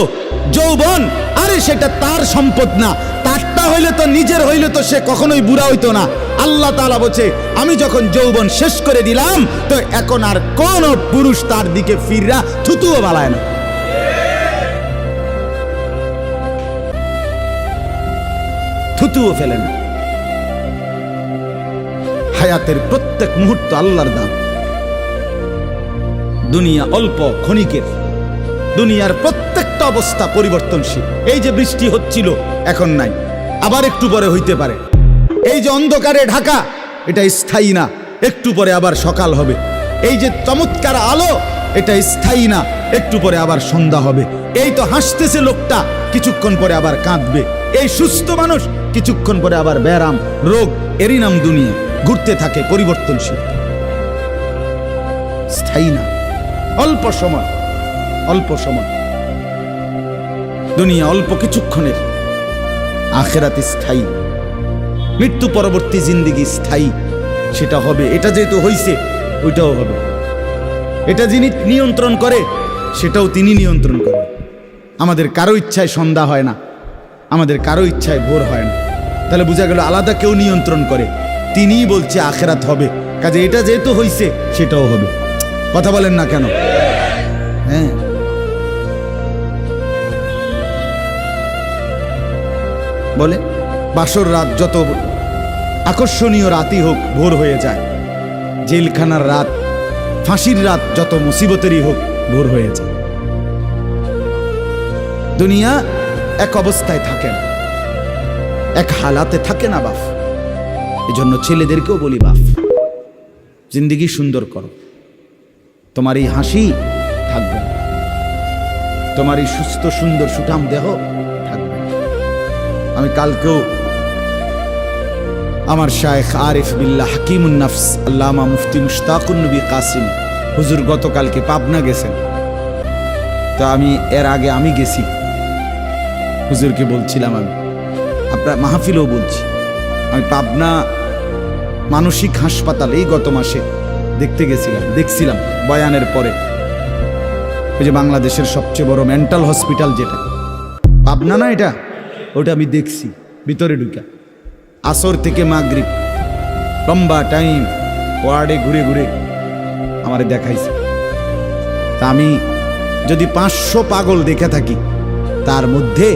যৌবন, আরে সেটা তার সম্পদ না, তারটা হইলে তো, নিজের হইলে তো সে কখনোই বুড়া হইতো না। আল্লাহ তাআলা বলছে, আমি যখন যৌবন শেষ করে দিলাম, তো এখন আর কোন পুরুষ তার দিকে ফিররা থুতুও বালায় না। থুতুও ফেলে না। হায়াতের প্রত্যেক মুহূর্ত আল্লাহর দান। দুনিয়া অল্প ক্ষণিকের, দুনিয়ার প্রত্যেকটা অবস্থা পরিবর্তনশীল। এই যে বৃষ্টি হচ্ছিল, এখন নাই, আবার একটু পরে হইতে পারে। এই যে অন্ধকারে ঢাকা, এটা স্থায়ী না, একটু পরে আবার সকাল হবে। এই যে চমৎকার আলো, এটা স্থায়ী না, একটু পরে আবার সন্ধ্যা হবে। এই তো হাসতেছে লোকটা, কিছুক্ষণ পরে আবার কাঁদবে। এই সুস্থ মানুষ, কিছুক্ষণ পরে আবার ব্যারাম, রোগ, এরই নাম দুনিয়া। ঘুরতে থাকে, পরিবর্তনশীল, স্থায়ী না। অল্প সময়, অল্প সময়, দুনিয়া অল্প কিছুক্ষণের, আখিরাত স্থায়ী, মৃত্যু পরবর্তী জিন্দেগি স্থায়ী। সেটা হবে, এটা যেহেতু হইছে ওইটাও হবে। এটা যিনি নিয়ন্ত্রণ করে সেটাও তিনি নিয়ন্ত্রণ করেন। আমাদের কারো ইচ্ছায় সন্ধ্যা হয় না, আমাদের কারো ইচ্ছায় ভোর হয় না। তাহলে বোঝা গেল আলাদা কেউ নিয়ন্ত্রণ করে, তিনিই বলছে আখেরাত হবে, কাজে এটা যেহেতু হইছে সেটাও হবে। কথা বলেন না কেন? হ্যাঁ, বলে বাসর রাত যত আকর্ষণীয় রাতই হোক ভোর হয়ে যায়, জেলখানার রাত, ফাঁসির রাত যত মুসিবতেরই হোক ভোর হয়ে যায়। দুনিয়া এক অবস্থায় থাকে না, এক হালাতে থাকে না বাপ। এজন্য ছেলেদেরকেও বলি বাপ, জিন্দেগি সুন্দর করো। তোমার এই হাসি থাকবে না, তোমার এই সুস্থ সুন্দর সুঠাম দেহ থাকবে না। আমি কালকেও আমার শায়েখ আরিফ বিল্লাহ হাকিমুন নফস আল্লামা মুফতি মুশতাকুন নবী কাসিম হুজুর গতকালকে পাবনা গেছেন। তো আমি এর আগে আমি গেছি, হুজুরকে বলছিলাম, আমি আপনার মাহফিলেও বলছি, আমি পাবনা মানসিক হাসপাতালে এই গত মাসে দেখতে গেছিলাম, দেখছিলাম বয়ানের পরে। ওই যে বাংলাদেশের সবচেয়ে বড় মেন্টাল হসপিটাল যেটা পাবনা না, এটা ওটা আমি দেখছি ভিতরে ঢুকা। আসর থেকে মাগরিব লম্বা টাইম ওয়ার্ডে ঘুরে ঘুরে আমারে দেখাইছে। তা আমি যদি 500 পাগল দেখে থাকি, তার মধ্যে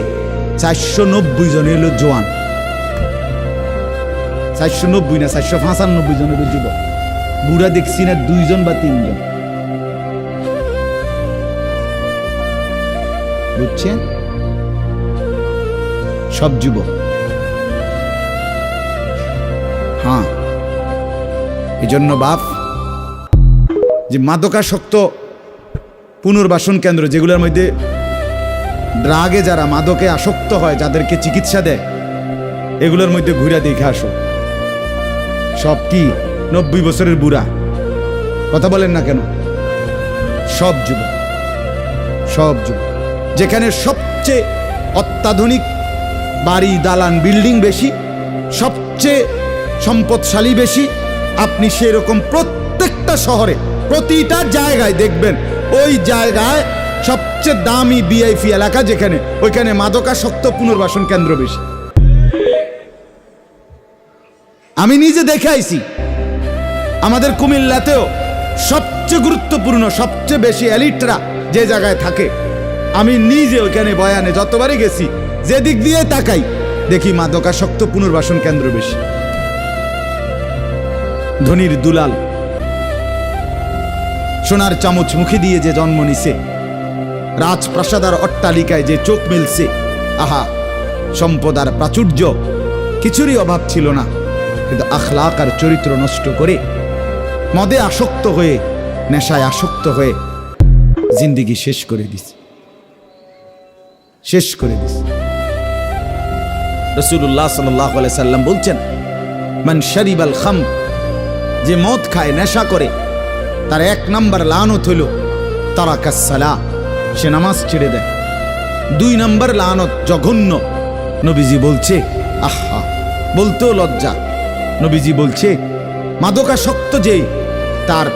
490 জন হলো জোয়ান, 490 না 495 জন হলো যুবক। বুড়া দেখছি না 2 জন বা 3 জন, বুঝছেন? সব যুবক। হ্যাঁ, এই জন্য বাপ, যে মাদকাসক্ত পুনর্বাসন কেন্দ্র যেগুলোর মধ্যে ড্রাগে যারা মাদকে আসক্ত হয়, যাদেরকে চিকিৎসা দেয়, এগুলোর মধ্যে ঘুরে দেখে আসো। সব কি 90 বছরের বুড়া? কথা বলেন না কেন? সব যুবক, সব যুবক। যেখানে সবচেয়ে অত্যাধুনিক বাড়ি, দালান, বিল্ডিং বেশি, সবচেয়ে সম্পদশালী বেশি, আপনি সেরকম প্রত্যেকটা শহরে প্রতিটা জায়গায় দেখবেন ওই জায়গায় সবচেয়ে দামি ভিআইপি এলাকা যেখানে, ওইখানে মাদকাসক্ত পুনর্বাসন কেন্দ্র বেশি। আমি নিজে দেখে আইছি, আমাদের কুমিল্লাতেও সবচেয়ে গুরুত্বপূর্ণ, সবচেয়ে বেশি এলিটরা যে জায়গায় থাকে, আমি নিজে ওইখানে বয়ানে যতবারই গেছি, যে দিক দিয়ে তাকাই দেখি মাদকাসক্ত পুনর্বাসন কেন্দ্র বেশি। ধনির দুলাল, সোনার চামচ মুখে দিয়ে যে জন্ম নিছে, রাজপ্রাসাদার অট্টালিকায় যে চোখ মেলছে, আহা, সম্পদ আর প্রাচুর্য কিছুরই অভাব ছিল না, কিন্তু আখলাক আর চরিত্র নষ্ট করে, মদে আসক্ত হয়ে, নেশায় আসক্ত হয়ে জিন্দেগি শেষ করে দিছে, শেষ করে দিছে। রাসূলুল্লাহ সাল্লাল্লাহু আলাইহি সাল্লাম বলছেন, মান শারিবাল খাম, যে মদ খায়, নেশা করে, তার 1 নম্বর লানত হইল তারাকাস সালাহ, সে নামাজ ছেড়ে দেয়। 2 নম্বর লানত জঘন্য, নবীজি বলছে, আহা, বলতেও লজ্জা, নবীজি বলছে মাদকাসক্ত যে, তার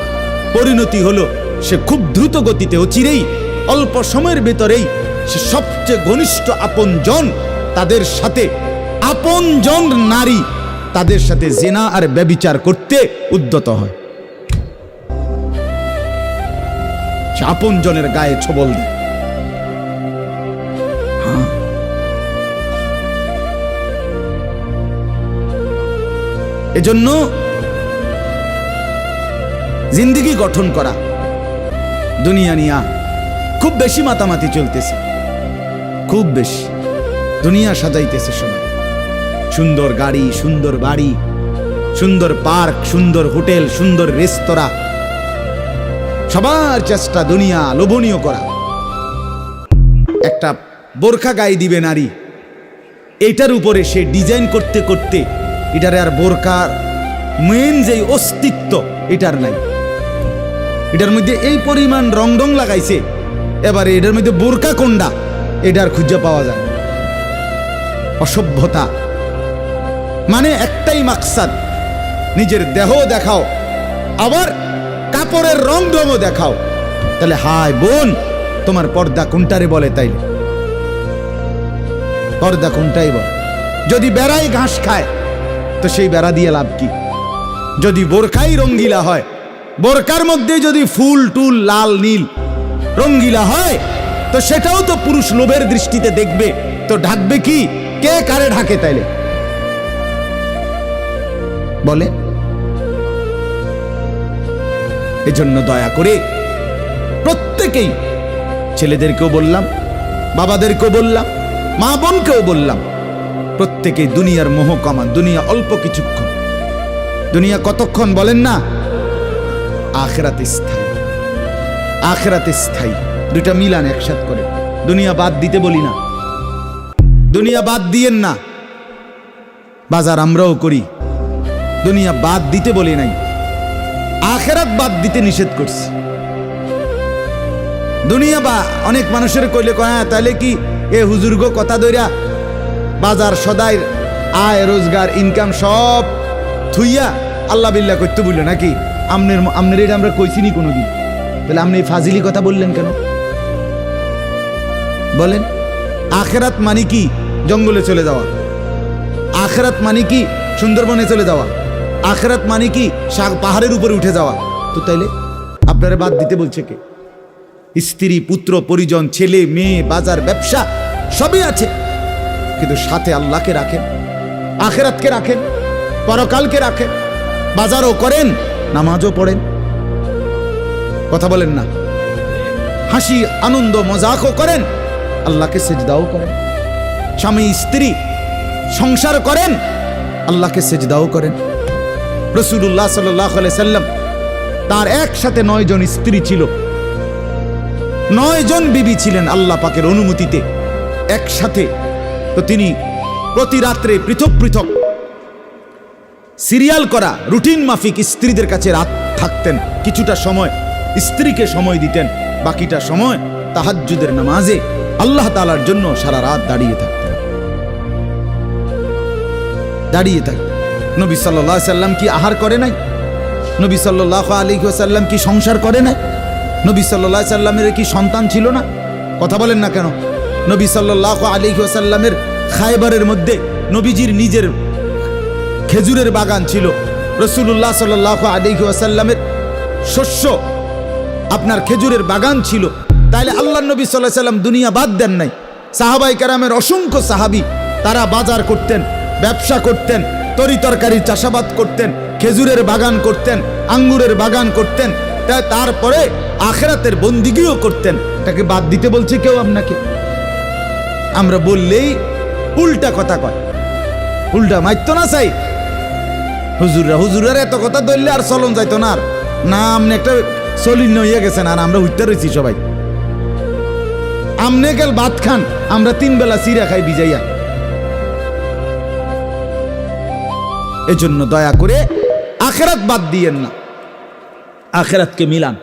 পরিণতি হলো সে খুব দ্রুত গতিতে, চিরেই অল্প সময়ের ভেতরেই সে সবচেয়ে ঘনিষ্ঠ আপনজন, তাদের সাথে আপনজন নারী, তাদের সাথে জিনা আর ব্যভিচার করতে উদ্যত হয়। সে আপনজনের গায়ে ছবল দেয়। হ্যাঁ, এজন্য জিন্দেগি গঠন করা, দুনিয়া নিয়া খুব বেশি মাতামাতি চলতেছে, খুব বেশি দুনিয়া সাজাইতেছে সবাই। সুন্দর গাড়ি, সুন্দর বাড়ি, সুন্দর পার্ক, সুন্দর হোটেল, সুন্দর রেস্তোরাঁ, সবার চেষ্টা দুনিয়া লোভনীয় করা। একটা বোরখা গায়ে দিবে নারী, এটার উপরে সে ডিজাইন করতে করতে এটারে আর বোরকার মেন যে অস্তিত্ব এটার নাই। এটার মধ্যে এই পরিমাণ রং রং লাগাইছে, এবারে এটার মধ্যে বোরকা কোনটা এটার খুঁজে পাওয়া যায়। অসভ্যতা, মানে একটাই মাকসাদ, নিজের দেহ দেখাও, আবার কাপড়ের রং ঢঙও দেখাও, তাহলে হায় বোন, তোমার পর্দা কোনটারে বলে? তাইলে পর্দা কোনটাই বল? যদি বেড়াই ঘাস খায় তো সেই বেড়া দিয়ে লাভ কি? যদি বোরকাই রঙ্গিলা হয়, বোরকার মধ্যে যদি ফুল টুল লাল নীল রঙ্গিলা হয়, তো সেটাও তো পুরুষ লোভের দৃষ্টিতে দেখবে, তো ঢাকবে কি? কে কারে ঢাকে তাইলে বলে? এজন্য দয়া করে প্রত্যেকেই, ছেলেদেরকেও বললাম, বাবাদেরকেও বললাম, মা বোনকেও বললাম, প্রত্যেকেই দুনিয়ার মোহ কমান। দুনিয়া অল্প কিছুক্ষণ, দুনিয়া কতক্ষণ বলেন না? আখিরাতে স্থায়ী, আখিরাতে স্থায়ী। দুইটা মিলান একসাথ করে। দুনিয়া বাদ দিতে বলি না, দুনিয়া বাদ দিয়েন না, বাজার আমরাও করি, দুনিয়া বাদ দিতে বলি নাই, আখিরাত বাদ দিতে নিষেধ করছি। দুনিয়া বা অনেক মানুষের কইলে কয়, হ্যাঁ তাহলে কি এ হুজুরগো কথা দইরা বাজার সদাই আয় রোজগার ইনকাম সব থুইয়া আল্লাহ বিল্লাহ করতে বললো নাকি? আমনের এটা আমরা কইছিনি কোনোদিন, তাহলে আপনি এই ফাজিলি কথা বললেন কেন বলেন? আখিরাত মানে কি? জঙ্গলে চলে যাওয়া। আখিরাত মানে কি? সুন্দরবনে চলে যাওয়া। আখিরাত মানে কি? পাহাড়ের উপরে উঠে যাওয়া। তো তাইলে আপনারা বাদ দিতে বলছে কে? স্ত্রী, পুত্র, পরিজন, ছেলে মেয়ে, বাজার, ব্যবসা সবই আছে, কিন্তু সাথে আল্লাহকে রাখেন, আখিরাতকে রাখেন, পরকালকে রাখেন, বাজারও করেন, নামাজও পড়েন। কথা বলেন না? হাসি আনন্দ মজাকও করেন, আল্লাহকে সেজদাও করেন। স্বামী স্ত্রী সংসার করেন, আল্লাহকে সেজদাও করেন। রাসূলুল্লাহ সাল্লাল্লাহু আলাইহি সাল্লাম, তার একসাথে 9 জন স্ত্রী ছিল, 9 জন বিবি ছিলেন আল্লাহ পাকের অনুমতিতে একসাথে। তো তিনি প্রতি রাত্রে পৃথক পৃথক সিরিয়াল করা রুটিন মাফিক স্ত্রীদের কাছে রাত থাকতেন। কিছুটা সময় স্ত্রীকে সময় দিতেন, বাকিটা সময় তাহাজ্জুদের নামাজে আল্লাহ তাআলার জন্য সারা রাত দাঁড়িয়ে থাকতেন, দাঁড়িয়ে থাকতেন। নবী সাল্লাল্লাহু আলাইহি সাল্লাম কি আহার করে নাই? নবী সাল্লাল্লাহু আলাইহি ওয়াসাল্লাম কি সংসার করে নাই? নবী সাল্লাল্লাহু আলাইহি সাল্লামের কি সন্তান ছিল না? কথা বলেন না কেন? নবী সাল্লাল্লাহু আলাইহি ওয়াসাল্লামের খায়বারের মধ্যে নবীজির নিজের খেজুরের বাগান ছিল। রাসূলুল্লাহ সাল্লাল্লাহু আলাইহি ওয়াসাল্লামের শস্য আপনার খেজুরের বাগান ছিল। তাইলে আল্লাহর নবী সাল্লাল্লাহু আলাইহি সাল্লাম দুনিয়া বাদ দেন নাই। সাহাবায়ে কেরামের অসংখ্য সাহাবী তারা বাজার করতেন, ব্যবসা করতেন, তরি তরকারির চাষাবাদ করতেন, খেজুরের বাগান করতেন, আঙ্গুরের বাগান করতেন, তারপরে আখিরাতের বন্দিগিও করতেন। এটাকে বাদ দিতে বলছে কেউ আপনাকে? আমরা বললেই উল্টা কথা কয়, উল্টা মাইতো না চাই। হুজুরের এত কথা ধরলে আর চলন যাইতো না। আর না আমনে একটা চলিন হইয়া গেছেন, আর আমরা উঠতে রয়েছি সবাই। আমনে গেল ভাত খান, আমরা 3 বেলা চিরা খাই ভিজাইয়া। এজন্য দয়া করে আখিরাত বাদ দিয়েন না, আখিরাতকে মিলান।